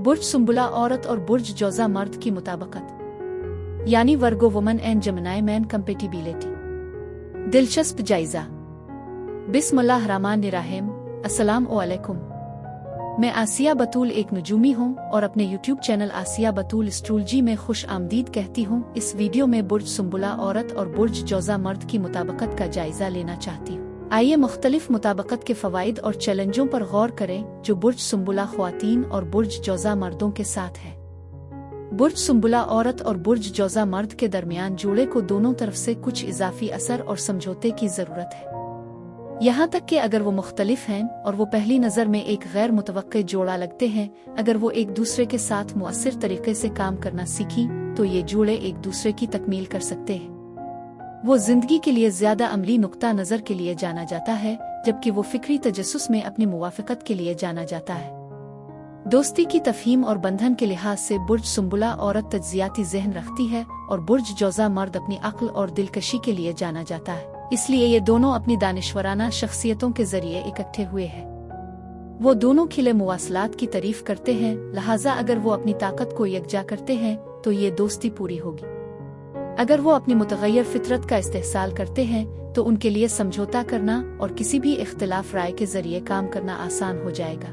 बुर्ज सुंबुला औरत और बुर्ज जौज़ा मर्द की मुताबिकत, यानी Virgo woman and Gemini man compatibility. दिलचस्प जायजा। बिस्मिल्लाहिर्रहमानिर्रहीम। अस्सलाम वालेकुम। मैं आसिया बतूल एक नजूमी हूँ और अपने यूट्यूब चैनल आसिया बतूल एस्ट्रोलॉजी में खुश आमदीद कहती हूँ। इस वीडियो में बुर्ज सुंबुला औरत और बुर्ज जौज़ा मर्द की मुताबिकत का जायजा लेना चाहती हूँ। आइए मुख्तलिफ मुताबिकत के फ़वाइद और चैलेंजों पर गौर करें जो बुर्ज सुंबुला ख्वातीन और बुर्ज जौज़ा मर्दों के साथ है। बुर्ज सुंबुला औरत और बुर्ज जौज़ा मर्द के दरमियान जोड़े को दोनों तरफ से कुछ इजाफी असर और समझौते की ज़रूरत है। यहाँ तक कि अगर वो मुख्तलिफ हैं और वो पहली नज़र में एक गैर मुतवक्के जोड़ा लगते हैं, अगर वो एक दूसरे के साथ मुअस्सिर तरीके से काम करना सीखी तो ये जोड़े एक दूसरे की तकमील कर सकते हैं। वो जिंदगी के लिए ज्यादा अमली नुक्ता नज़र के लिए जाना जाता है, जबकि वो फिक्री तजस्सुस में अपनी मुवाफ़क़त के लिए जाना जाता है। दोस्ती की तफ़हीम और बंधन के लिहाज से बुर्ज सुंबुला औरत तज्ज़ियाती ज़हन रखती है और बुर्ज जौज़ा मर्द अपनी अक्ल और दिलकशी के लिए जाना जाता है। इसलिए ये दोनों अपनी दानिश्वराना शख्सियतों के जरिए इकट्ठे हुए हैं। वो दोनों खिले मुवासलात की तारीफ करते हैं, लिहाजा अगर वो अपनी ताकत को यकजा करते हैं तो ये दोस्ती पूरी होगी। अगर वो अपनी मुतग़य्यर फितरत का इस्तेहसाल करते हैं तो उनके लिए समझौता करना और किसी भी इख्तिलाफ राय के जरिए काम करना आसान हो जाएगा।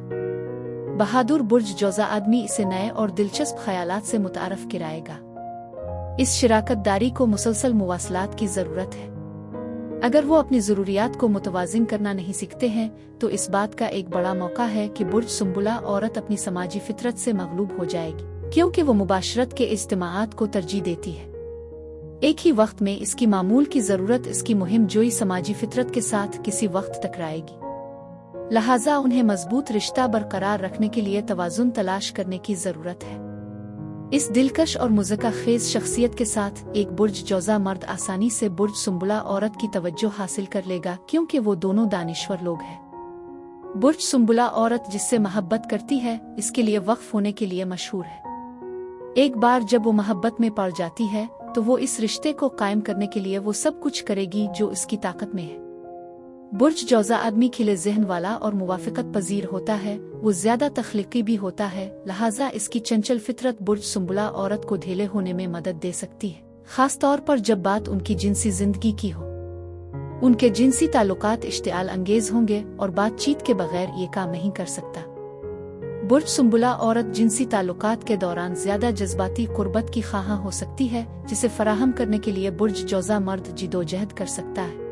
बहादुर बुर्ज जौज़ा आदमी इसे नए और दिलचस्प ख्यालात से मुतारफ कराएगा। इस शराकतदारी को मुसलसल मुवासलात की ज़रूरत है। अगर वो अपनी ज़रूरियात को मुतवाज़िन करना नहीं सीखते हैं तो इस बात का एक बड़ा मौका है कि बुर्ज सुंबुला औरत अपनी समाजी फितरत से मगलूब हो जाएगी, क्योंकि वो मुबाशरत के इज्तिमाआत को तरजीह देती है। एक ही वक्त में इसकी मामूल की ज़रूरत इसकी मुहिम जोई समाजी फितरत के साथ किसी वक्त टकराएगी, लिहाजा उन्हें मजबूत रिश्ता बरकरार रखने के लिए तवाज़ुन तलाश करने की ज़रूरत है। इस दिलकश और मुज़क्का खेज़ शख्सियत के साथ एक बुर्ज जौज़ा मर्द आसानी से बुर्ज सुंबुला औरत की तवज्जो हासिल कर लेगा, क्योंकि वो दोनों दानिश्वर लोग हैं। बुर्ज सुंबुला औरत जिससे मोहब्बत करती है इसके लिए वक्फ होने के लिए मशहूर है। एक बार जब वो मोहब्बत में पड़ जाती है तो वो इस रिश्ते को कायम करने के लिए वो सब कुछ करेगी जो इसकी ताकत में है। बुर्ज जौज़ा आदमी खिले ज़हन वाला और मुवाफ़क़त पजीर होता है, वो ज्यादा तख्लीकी भी होता है, लिहाजा इसकी चंचल फितरत बुर्ज सुंबुला औरत को ढीले होने में मदद दे सकती है, खास तौर पर जब बात उनकी जिनसी जिंदगी की हो। उनके जिनसी ताल्लुकात इश्तिआल अंगेज होंगे और बातचीत के बगैर ये काम नहीं कर सकता। बुर्ज सुंबुला औरत जिनसी ताल्लुकात के दौरान ज्यादा जज्बाती कुर्बत की ख्वाह हो सकती है, जिसे फराहम करने के लिए बुर्ज जौज़ा मर्द जिदोजहद कर सकता है।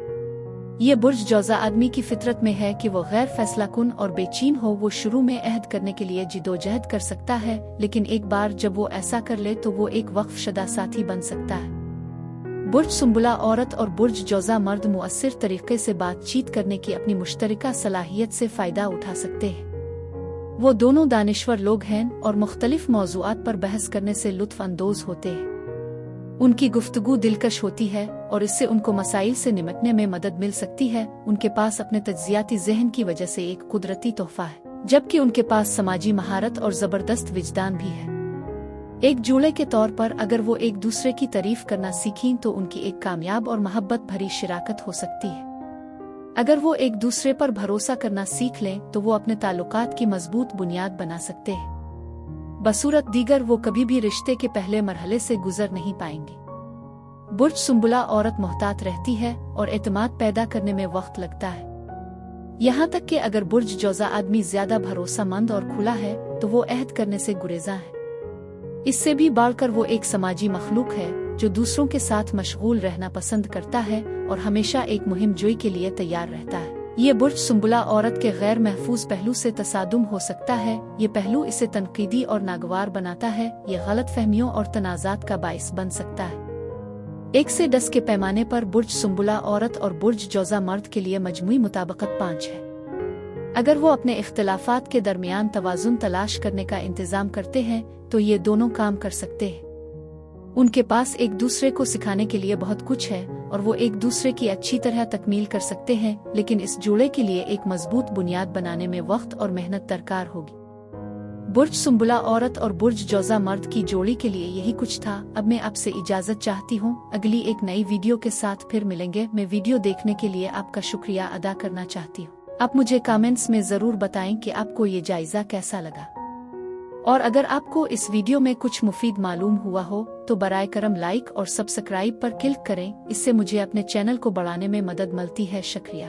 ये बुर्ज जौज़ा आदमी की फितरत में है कि वो गैर फैसलाकुन और बेचैन हो। वो शुरू में अहद करने के लिए जिदोजहद कर सकता है, लेकिन एक बार जब वो ऐसा कर ले तो वो एक वक्फ शुदा साथी बन सकता है। बुर्ज सुंबुला औरत और बुर्ज जौज़ा मर्द मुअस्सिर तरीके से बातचीत करने की अपनी मुश्तरका सलाहियत से फ़ायदा उठा सकते हैं। वो दोनों दानिश्वर लोग हैं और मुख्तलिफ मौज़ूआत पर बहस करने से लुत्फ़ अंदोज़ होते हैं। उनकी गुफ्तगू दिलकश होती है और इससे उनको मसाइल से निपटने में मदद मिल सकती है। उनके पास अपने तज्ज़ियाती ज़हन की वजह से एक कुदरती तोहफा है, जबकि उनके पास समाजी महारत और ज़बरदस्त विजदान भी है। एक जोड़े के तौर पर अगर वो एक दूसरे की तारीफ करना सीखें तो उनकी एक कामयाब और मोहब्बत भरी शिराकत हो सकती है। अगर वो एक दूसरे पर भरोसा करना सीख लें तो वो अपने ताल्लुकात की मजबूत बुनियाद बना सकते हैं। बसूरत दीगर वो कभी भी रिश्ते के पहले मरहले से गुजर नहीं पाएंगे। बुर्ज सुंबुला औरत मोहतात रहती है और एतमाद पैदा करने में वक्त लगता है। यहाँ तक कि अगर बुर्ज जौज़ा आदमी ज्यादा भरोसामंद और खुला है तो वो अहद करने से गुरेजा है। इससे भी बढ़कर वो एक समाजी मखलूक है जो दूसरों के साथ मशगूल रहना पसंद करता है और हमेशा एक मुहिम जोई के लिए तैयार रहता है। ये बुर्ज सुंबुला औरत के गैर महफूज पहलू से तसादुम हो सकता है। ये पहलू इसे तनकीदी और नागवार बनाता है। ये गलत फहमियों और तनाज़ात का बाइस बन सकता है। 1 से 10 के पैमाने पर बुर्ज सुंबुला औरत और बुर्ज जौज़ा मर्द के लिए मजमूई मुताबिकत 5 है। अगर वो अपने इख्तिलाफात के दरमियान तवाज़ुन तलाश करने का इंतज़ाम करते हैं तो ये दोनों काम कर सकते हैं। उनके पास एक दूसरे को सिखाने के लिए बहुत कुछ है और वो एक दूसरे की अच्छी तरह तकमील कर सकते हैं, लेकिन इस जोड़े के लिए एक मजबूत बुनियाद बनाने में वक्त और मेहनत दरकार होगी। बुर्ज सुंबुला औरत और बुर्ज जौज़ा मर्द की जोड़ी के लिए यही कुछ था। अब मैं आपसे इजाज़त चाहती हूँ। अगली एक नई वीडियो के साथ फिर मिलेंगे। मैं वीडियो देखने के लिए आपका शुक्रिया अदा करना चाहती हूँ। आप मुझे कमेंट्स में ज़रूर बताएं कि आपको ये जायज़ा कैसा लगा। اور اگر آپ کو اس ویڈیو میں کچھ مفید معلوم ہوا ہو تو برائے کرم لائک اور سبسکرائب پر کلک کریں، اس سے مجھے اپنے چینل کو بڑھانے میں مدد ملتی ہے۔ شکریہ۔